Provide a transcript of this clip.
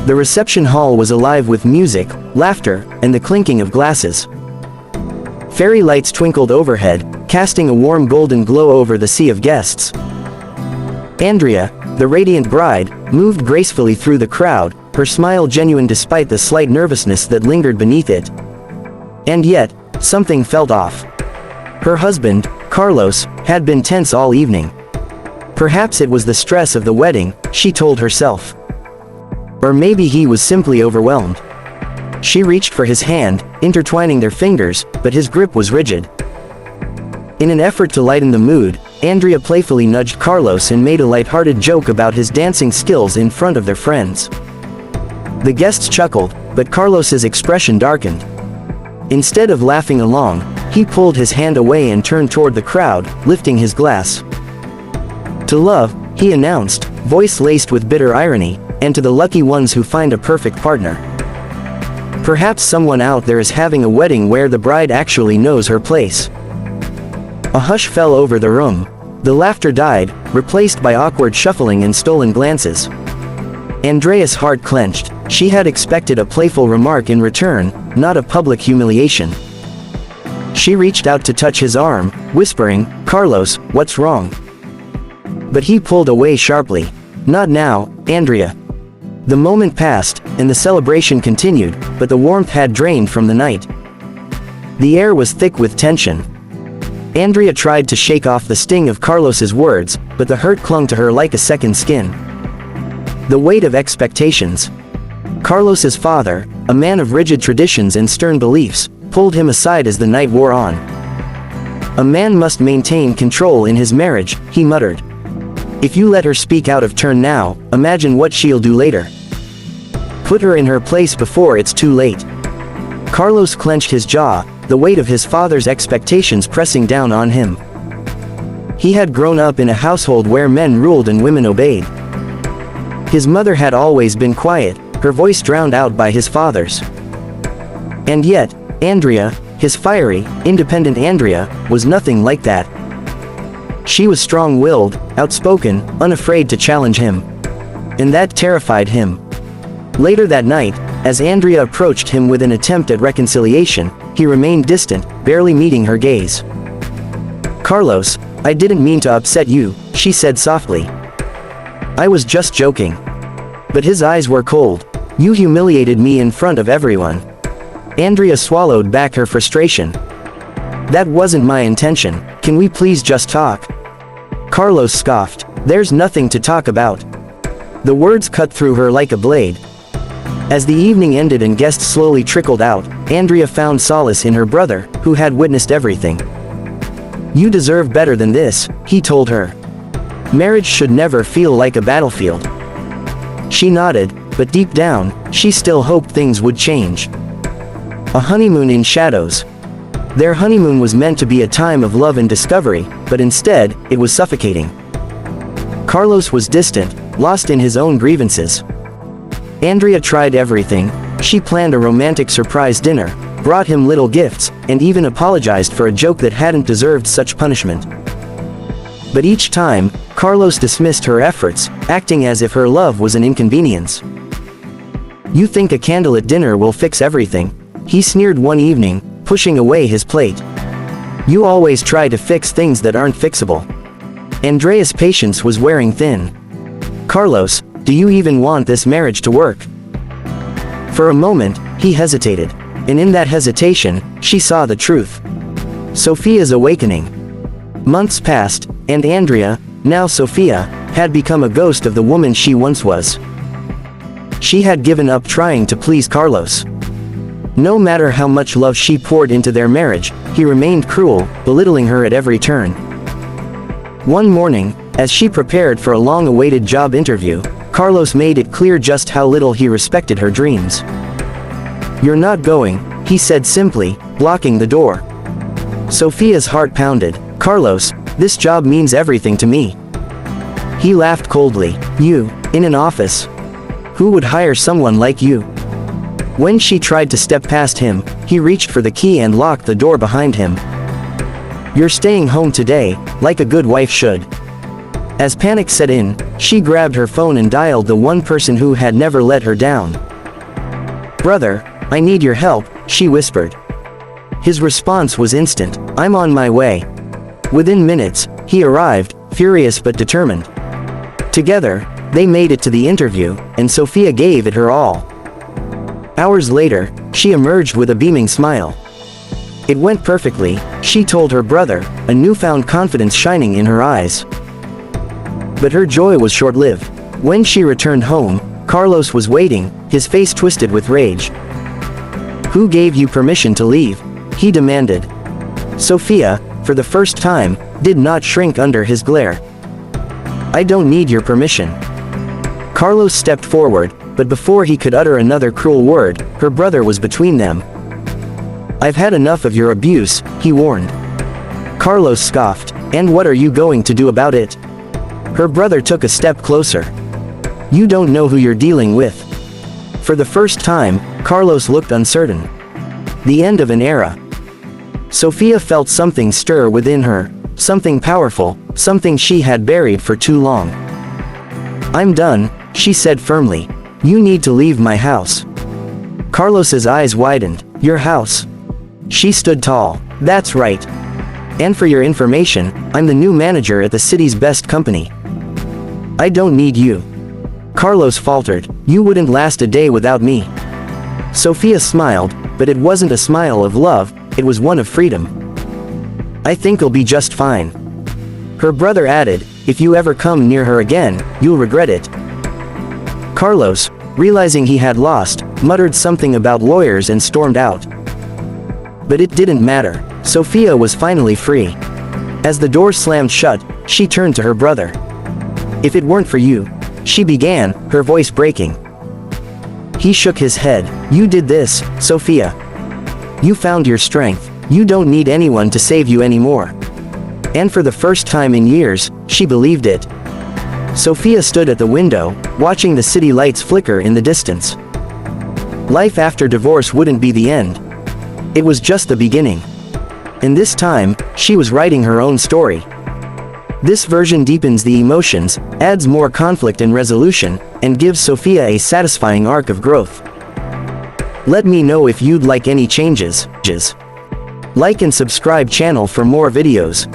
The reception hall was alive with music, laughter, and the clinking of glasses. Fairy lights twinkled overhead, casting a warm golden glow over the sea of guests. Andrea, the radiant bride, moved gracefully through the crowd, her smile genuine despite the slight nervousness that lingered beneath it. And yet, something felt off. Her husband, Carlos, had been tense all evening. Perhaps it was the stress of the wedding, she told herself. Or maybe he was simply overwhelmed. She reached for his hand, intertwining their fingers, but his grip was rigid. In an effort to lighten the mood, Andrea playfully nudged Carlos and made a light-hearted joke about his dancing skills in front of their friends. The guests chuckled, but Carlos's expression darkened. Instead of laughing along, he pulled his hand away and turned toward the crowd, lifting his glass. To love, he announced, voice laced with bitter irony, and to the lucky ones who find a perfect partner. Perhaps someone out there is having a wedding where the bride actually knows her place. A hush fell over the room. The laughter died, replaced by awkward shuffling and stolen glances. Andrea's heart clenched. She had expected a playful remark in return, not a public humiliation. She reached out to touch his arm, whispering, "Carlos, what's wrong?" But he pulled away sharply. "Not now, Andrea." The moment passed, and the celebration continued, but the warmth had drained from the night. The air was thick with tension. Andrea tried to shake off the sting of Carlos's words, but the hurt clung to her like a second skin. The weight of expectations. Carlos's father, a man of rigid traditions and stern beliefs, pulled him aside as the night wore on. "A man must maintain control in his marriage," he muttered. "If you let her speak out of turn now, imagine what she'll do later. Put her in her place before it's too late." Carlos clenched his jaw, the weight of his father's expectations pressing down on him. He had grown up in a household where men ruled and women obeyed. His mother had always been quiet, her voice drowned out by his father's. And yet, Andrea, his fiery, independent Andrea, was nothing like that. She was strong-willed, outspoken, unafraid to challenge him. And that terrified him. Later that night, as Andrea approached him with an attempt at reconciliation, he remained distant, barely meeting her gaze. "Carlos, I didn't mean to upset you," she said softly. "I was just joking." But his eyes were cold. "You humiliated me in front of everyone." Andrea swallowed back her frustration. "That wasn't my intention, can we please just talk?" Carlos scoffed. "There's nothing to talk about." The words cut through her like a blade. As the evening ended and guests slowly trickled out, Andrea found solace in her brother, who had witnessed everything. "You deserve better than this," he told her. "Marriage should never feel like a battlefield." She nodded, but deep down, she still hoped things would change. A honeymoon in shadows. Their honeymoon was meant to be a time of love and discovery, but instead, it was suffocating. Carlos was distant, lost in his own grievances. Andrea tried everything. She planned a romantic surprise dinner, brought him little gifts, and even apologized for a joke that hadn't deserved such punishment. But each time, Carlos dismissed her efforts, acting as if her love was an inconvenience. "You think a candle at dinner will fix everything?" he sneered one evening, pushing away his plate. "You always try to fix things that aren't fixable." Andrea's patience was wearing thin. "Carlos, do you even want this marriage to work?" For a moment, he hesitated. And in that hesitation, she saw the truth. Sophia's awakening. Months passed, and Andrea, now Sophia, had become a ghost of the woman she once was. She had given up trying to please Carlos. No matter how much love she poured into their marriage, he remained cruel, belittling her at every turn. One morning, as she prepared for a long-awaited job interview, Carlos made it clear just how little he respected her dreams. "You're not going," he said simply, blocking the door. Sophia's heart pounded. "Carlos, this job means everything to me." He laughed coldly. "You, in an office? Who would hire someone like you?" When she tried to step past him, he reached for the key and locked the door behind him. "You're staying home today, like a good wife should." As panic set in, she grabbed her phone and dialed the one person who had never let her down. "Brother, I need your help," she whispered. His response was instant. "I'm on my way." Within minutes, he arrived, furious but determined. Together, they made it to the interview, and Sophia gave it her all. Hours later, she emerged with a beaming smile. It went perfectly, she told her brother, a newfound confidence shining in her eyes. But her joy was short-lived. When she returned home, Carlos was waiting, his face twisted with rage. "Who gave you permission to leave?" he demanded. Sophia, for the first time, did not shrink under his glare. "I don't need your permission." Carlos stepped forward, but before he could utter another cruel word, her brother was between them. "I've had enough of your abuse," he warned. Carlos scoffed. "And what are you going to do about it?" Her brother took a step closer. "You don't know who you're dealing with." For the first time, Carlos looked uncertain. The end of an era. Sophia felt something stir within her, something powerful, something she had buried for too long. "I'm done," she said firmly. "You need to leave my house." Carlos's eyes widened. "Your house?" She stood tall. "That's right. And for your information, I'm the new manager at the city's best company." "I don't need you." Carlos faltered. "You wouldn't last a day without me." Sophia smiled, but it wasn't a smile of love, it was one of freedom. "I think I'll be just fine." Her brother added, "If you ever come near her again, you'll regret it." Carlos, realizing he had lost, muttered something about lawyers and stormed out. But it didn't matter. Sophia was finally free. As the door slammed shut, she turned to her brother. "If it weren't for you," she began, her voice breaking. He shook his head. "You did this, Sophia. You found your strength. You don't need anyone to save you anymore." And for the first time in years, she believed it. Sophia stood at the window, watching the city lights flicker in the distance. Life after divorce wouldn't be the end. It was just the beginning. And this time, she was writing her own story. This version deepens the emotions, adds more conflict and resolution, and gives Sophia a satisfying arc of growth. Let me know if you'd like any changes. Like and subscribe channel for more videos.